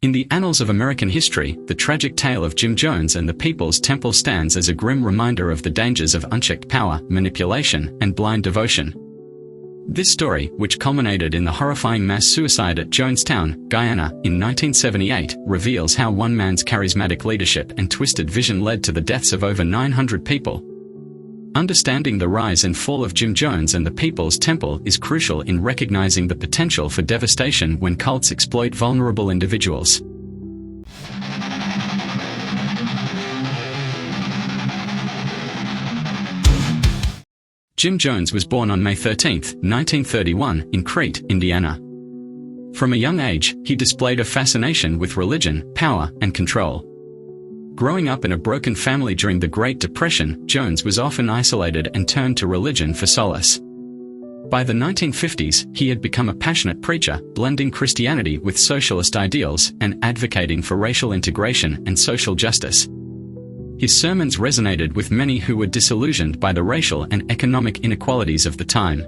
In the annals of American history, the tragic tale of Jim Jones and the People's Temple stands as a grim reminder of the dangers of unchecked power, manipulation, and blind devotion. This story, which culminated in the horrifying mass suicide at Jonestown, Guyana, in 1978, reveals how one man's charismatic leadership and twisted vision led to the deaths of over 900 people. Understanding the rise and fall of Jim Jones and the People's Temple is crucial in recognizing the potential for devastation when cults exploit vulnerable individuals. Jim Jones was born on May 13, 1931, in Crete, Indiana. From a young age, he displayed a fascination with religion, power, and control. Growing up in a broken family during the Great Depression, Jones was often isolated and turned to religion for solace. By the 1950s, he had become a passionate preacher, blending Christianity with socialist ideals and advocating for racial integration and social justice. His sermons resonated with many who were disillusioned by the racial and economic inequalities of the time.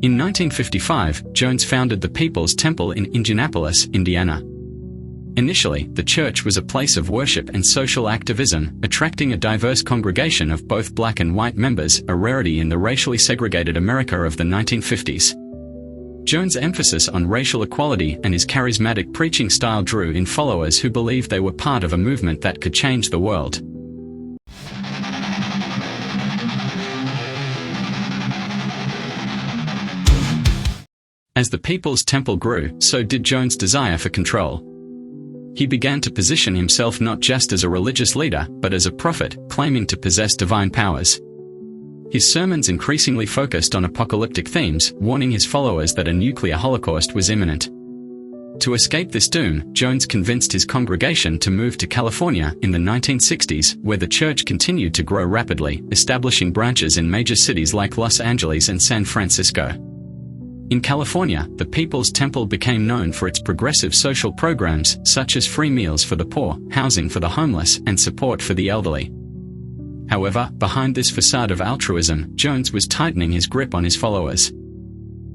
In 1955, Jones founded the People's Temple in Indianapolis, Indiana. Initially, the church was a place of worship and social activism, attracting a diverse congregation of both black and white members, a rarity in the racially segregated America of the 1950s. Jones' emphasis on racial equality and his charismatic preaching style drew in followers who believed they were part of a movement that could change the world. As the People's Temple grew, so did Jones' desire for control. He began to position himself not just as a religious leader, but as a prophet, claiming to possess divine powers. His sermons increasingly focused on apocalyptic themes, warning his followers that a nuclear holocaust was imminent. To escape this doom, Jones convinced his congregation to move to California in the 1960s, where the church continued to grow rapidly, establishing branches in major cities like Los Angeles and San Francisco. In California, the People's Temple became known for its progressive social programs, such as free meals for the poor, housing for the homeless, and support for the elderly. However, behind this facade of altruism, Jones was tightening his grip on his followers.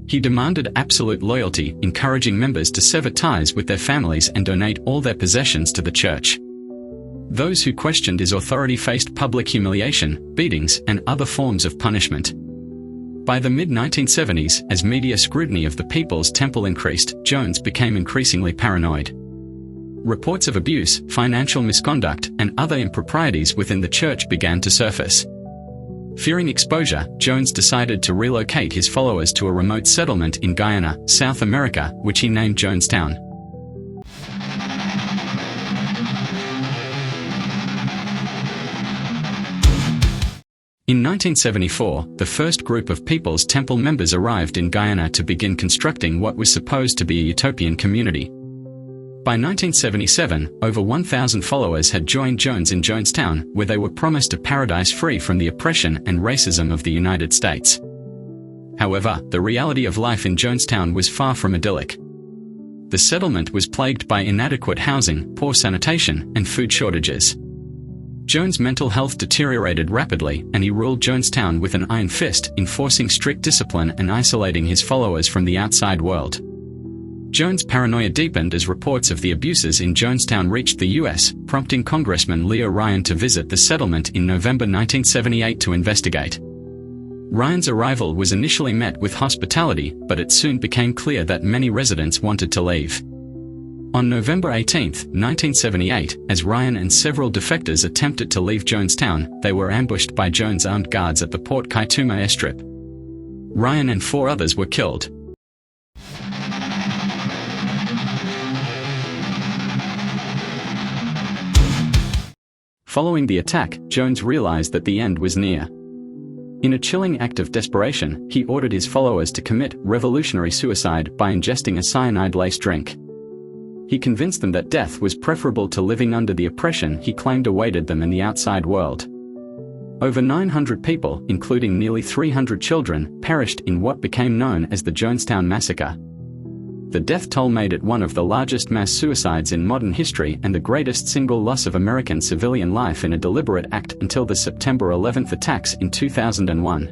He demanded absolute loyalty, encouraging members to sever ties with their families and donate all their possessions to the church. Those who questioned his authority faced public humiliation, beatings, and other forms of punishment. By the mid-1970s, as media scrutiny of the People's Temple increased, Jones became increasingly paranoid. Reports of abuse, financial misconduct, and other improprieties within the church began to surface. Fearing exposure, Jones decided to relocate his followers to a remote settlement in Guyana, South America, which he named Jonestown. In 1974, the first group of People's Temple members arrived in Guyana to begin constructing what was supposed to be a utopian community. By 1977, over 1,000 followers had joined Jones in Jonestown, where they were promised a paradise free from the oppression and racism of the United States. However, the reality of life in Jonestown was far from idyllic. The settlement was plagued by inadequate housing, poor sanitation, and food shortages. Jones' mental health deteriorated rapidly, and he ruled Jonestown with an iron fist, enforcing strict discipline and isolating his followers from the outside world. Jones' paranoia deepened as reports of the abuses in Jonestown reached the U.S., prompting Congressman Leo Ryan to visit the settlement in November 1978 to investigate. Ryan's arrival was initially met with hospitality, but it soon became clear that many residents wanted to leave. On November 18, 1978, as Ryan and several defectors attempted to leave Jonestown, they were ambushed by Jones' armed guards at the Port Kaituma airstrip. Ryan and 4 others were killed. Following the attack, Jones realized that the end was near. In a chilling act of desperation, he ordered his followers to commit revolutionary suicide by ingesting a cyanide-laced drink. He convinced them that death was preferable to living under the oppression he claimed awaited them in the outside world. Over 900 people, including nearly 300 children, perished in what became known as the Jonestown Massacre. The death toll made it one of the largest mass suicides in modern history and the greatest single loss of American civilian life in a deliberate act until the September 11 attacks in 2001.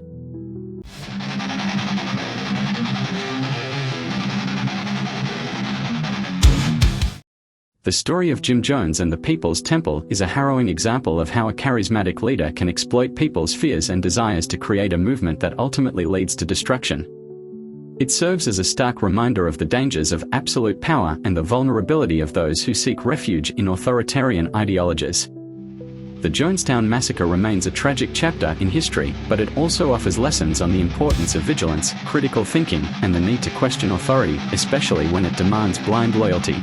The story of Jim Jones and the People's Temple is a harrowing example of how a charismatic leader can exploit people's fears and desires to create a movement that ultimately leads to destruction. It serves as a stark reminder of the dangers of absolute power and the vulnerability of those who seek refuge in authoritarian ideologies. The Jonestown massacre remains a tragic chapter in history, but it also offers lessons on the importance of vigilance, critical thinking, and the need to question authority, especially when it demands blind loyalty.